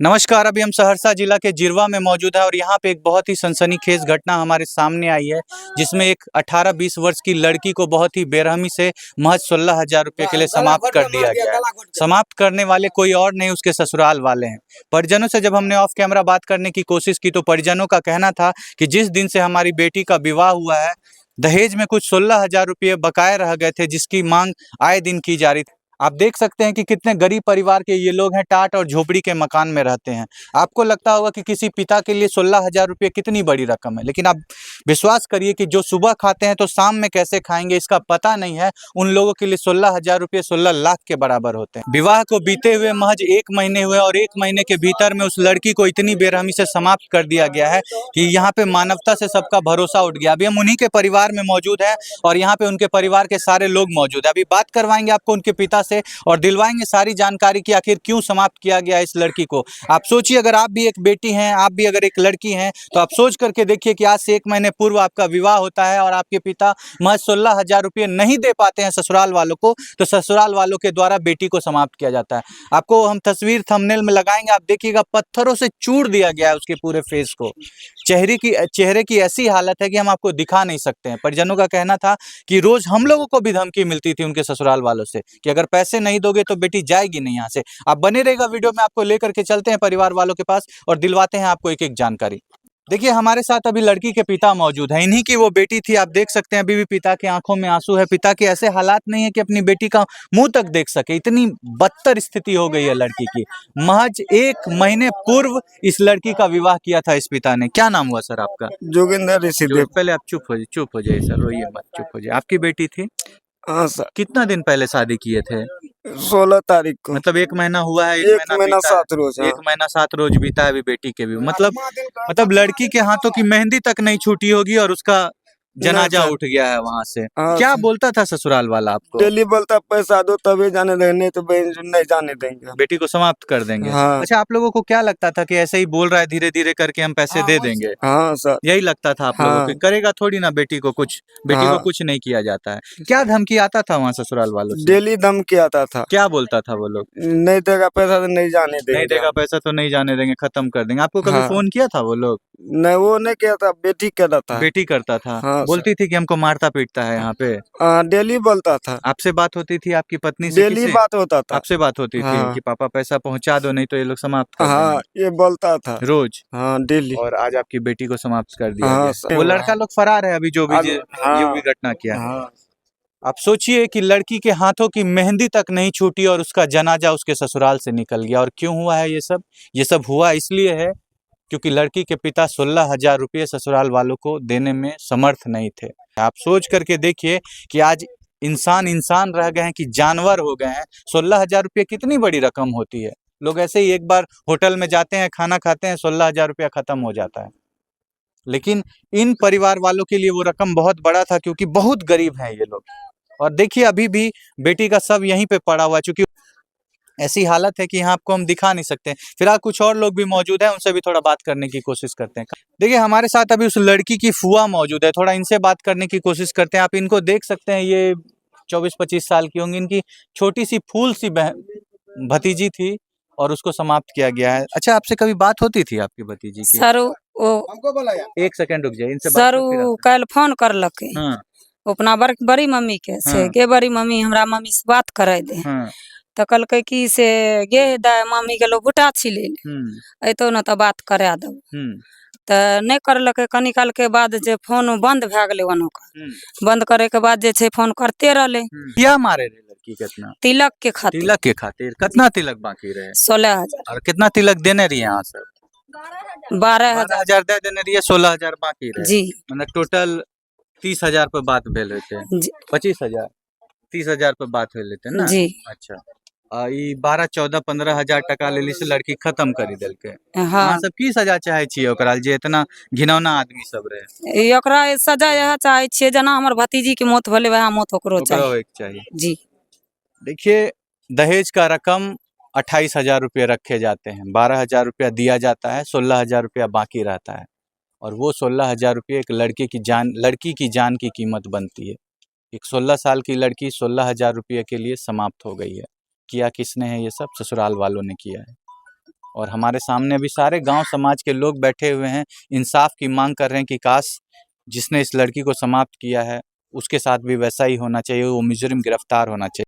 नमस्कार। अभी हम सहरसा जिला के जिरवा में मौजूद है और यहाँ पे एक बहुत ही सनसनीखेज घटना हमारे सामने आई है, जिसमें एक 18-20 वर्ष की लड़की को बहुत ही बेरहमी से महज 16,000 रुपये के लिए समाप्त कर दिया गया है। समाप्त करने वाले कोई और नहीं, उसके ससुराल वाले हैं। परिजनों से जब हमने ऑफ कैमरा बात करने की कोशिश की तो परिजनों का कहना था कि जिस दिन से हमारी बेटी का विवाह हुआ है, दहेज में कुछ 16,000 रुपये बकाए रह गए थे, जिसकी मांग आए दिन की जा रही थी। आप देख सकते हैं कि कितने गरीब परिवार के ये लोग हैं, टाट और झोपड़ी के मकान में रहते हैं। आपको लगता होगा कि किसी पिता के लिए 16,000 रुपये कितनी बड़ी रकम है, लेकिन आप विश्वास करिए कि जो सुबह खाते हैं तो शाम में कैसे खाएंगे इसका पता नहीं है। उन लोगों के लिए 16,000 रुपये 16 लाख के बराबर होते हैं। विवाह को बीते हुए महज 1 महीने हुए और 1 महीने के भीतर में उस लड़की को इतनी बेरहमी से समाप्त कर दिया गया है कि यहाँ पे मानवता से सबका भरोसा उठ गया। अभी हम उन्हीं के परिवार में मौजूद हैं और यहाँ पे उनके परिवार के सारे लोग मौजूद हैं। अभी बात करवाएंगे आपको उनके पिता से और दिलवाएंगे सारी जानकारी कि आखिर क्यों समाप्त किया गया इस लड़की को। आप सोचिए, अगर आप भी एक बेटी हैं, आप भी अगर एक लड़की हैं, तो आप सोच करके देखिए कि आज से 1 महीने पूर्व आपका विवाह होता है और आपके पिता महज 16,000 रुपये नहीं दे पाते हैं ससुराल वालों को, तो ससुराल वालों के द्वारा बेटी को समाप्त किया जाता है। आपको हम तस्वीर थंबनेल में लगाएंगे, आप देखिएगा पत्थरों से चूर दिया गया है उसके पूरे फेस को। चेहरे की ऐसी हालत है कि हम आपको दिखा नहीं सकते हैं। परिजनों का कहना था कि रोज हम लोगों को भी धमकी मिलती थी उनके ससुराल वालों से कि अगर पैसे नहीं दोगे तो बेटी जाएगी नहीं यहाँ से। आप बने रहेगा वीडियो में, आपको लेकर के चलते हैं परिवार वालों के पास और दिलवाते हैं आपको एक एक जानकारी। देखिए, हमारे साथ अभी लड़की के पिता मौजूद हैं। इन्हीं की वो बेटी थी। आप देख सकते हैं अभी भी पिता की आंखों में आंसू है। पिता के ऐसे हालात नहीं है कि अपनी बेटी का मुंह तक देख सके, इतनी बदतर स्थिति हो गई है लड़की की। महज 1 महीने पूर्व इस लड़की का विवाह किया था इस पिता ने। क्या नाम हुआ सर आपका? जोगिंदर ऋषिदेव। पहले आप चुप हो जाइए सर, रोइए मत, चुप हो जाइए। आपकी बेटी थी? हाँ सर। कितना दिन पहले शादी किए थे? 16 तारीख को। मतलब 1 महीना हुआ है? 1 महीना 7 रोज। 1 महीना 7 रोज बीता है अभी बेटी के भी। मतलब लड़की के हाथों की मेहंदी तक नहीं छूटी होगी और उसका जनाजा उठ गया है वहां से। क्या बोलता था ससुराल वाला आपको? डेली बोलता पैसा दो तभी जाने देंगे, नहीं तो नहीं जाने देंगे, बेटी को समाप्त कर देंगे। हाँ। अच्छा, आप लोगों को क्या लगता था कि ऐसे ही बोल रहा है, धीरे धीरे करके हम पैसे दे देंगे? हाँ सर, यही लगता था आप लोगों को? करेगा थोड़ी ना बेटी को कुछ, बेटी को कुछ नहीं किया जाता है। क्या धमकी आता था वहाँ ससुराल वालों से? डेली धमकी आता था। क्या बोलता था वो लोग? नहीं देगा पैसा तो नहीं जाने देंगे, नहीं देगा पैसा तो नहीं जाने देंगे, खत्म कर देंगे। आपको कभी फोन किया था वो लोग? नहीं, वो नहीं किया था, बेटी करता था। बेटी करता था। बोलती थी कि हमको मारता पीटता है यहाँ पे? डेली बोलता था। आपसे बात होती थी आपकी पत्नी से? डेली बात होता था। आपसे बात होती थी कि पापा पैसा पहुंचा दो, नहीं तो ये लोग समाप्त कर देंगे? ये बोलता था रोज? डेली। और आज आपकी बेटी को समाप्त कर दिया गया। वो लड़का लोग फरार है अभी, जो भी घटना किया। आप सोचिए कि लड़की के हाथों की मेहंदी तक नहीं छूटी और उसका जनाजा उसके ससुराल से निकल गया। और क्यों हुआ है ये सब? ये सब हुआ इसलिए है क्योंकि लड़की के पिता 16,000 रुपये ससुराल वालों को देने में समर्थ नहीं थे। आप सोच करके देखिए कि आज इंसान रह गए हैं कि जानवर हो गए हैं। 16,000 रुपये कितनी बड़ी रकम होती है। लोग ऐसे ही एक बार होटल में जाते हैं, खाना खाते हैं, 16,000 रुपया खत्म हो जाता है। लेकिन इन परिवार वालों के लिए वो रकम बहुत बड़ा था, क्योंकि बहुत गरीब हैं ये लोग। और देखिए, अभी भी बेटी का शव यहीं पे पड़ा हुआ है, क्योंकि ऐसी हालत है कि यहाँ आपको हम दिखा नहीं सकते। फिलहाल कुछ और लोग भी मौजूद हैं, उनसे भी थोड़ा बात करने की कोशिश करते हैं। देखिए, हमारे साथ अभी उस लड़की की फुआ मौजूद है, थोड़ा इनसे बात करने की कोशिश करते हैं। आप इनको देख सकते हैं, ये 24-25 साल की होंगी। इनकी छोटी सी फूल सी भतीजी थी और उसको समाप्त किया गया है। अच्छा, आपसे कभी बात होती थी आपकी भतीजी की? सर हमको बुलाया, 1 सेकंड रुक जाइए, इनसे सर कल फोन करलक अपना बड़ी मम्मी के से के बड़ी मम्मी हमरा मम्मी से बात करे दे। तो कहलकै कि से गे दाय मम्मी के लोग बुटा छिले अतो न तो बात करा दो। तो नहीं करलकै। कनी काल के बाद जे फोन बंद भए गेलै वनो का, बंद करे के बाद जे छै फोन करते रहले। क्या मारे रे लड़की? कितना? तिलक के खातिर। तिलक के खातिर? कितना तिलक बाकी रहे? 16,000। और कितना तिलक देने रही यहाँ से? 12,000 दे देने रही है, 16,000 बाकी रहे जी। मतलब टोटल 30,000 पे बात भेल होते। 25,000 30,000 पे बात भेल होते ना जी। अच्छा, 12-14-15,000 टका लेली से लड़की खत्म करी देलकै। हाँ, सब की सजा चाहे छियै ओकरा जे इतना घिनौना आदमी सब रहे? ओकरा सजा यह चाहे छियै जना हमर भतीजी के मौत भेले वह मौत ओकरो चाहिए जी। देखिए, दहेज का रकम 28,000 रुपये रखे जाते हैं, 12,000 रुपया दिया जाता है, 16,000 रुपया बाकी रहता है। और वो 16,000 रुपये एक लड़की की जान की कीमत बनती है। एक 16 साल की लड़की 16,000 रुपये के लिए समाप्त हो गई है। किया किसने है ये सब? ससुराल वालों ने किया है। और हमारे सामने अभी सारे गांव समाज के लोग बैठे हुए हैं, इंसाफ की मांग कर रहे हैं कि काश जिसने इस लड़की को समाप्त किया है उसके साथ भी वैसा ही होना चाहिए, वो मुजरिम गिरफ्तार होना चाहिए।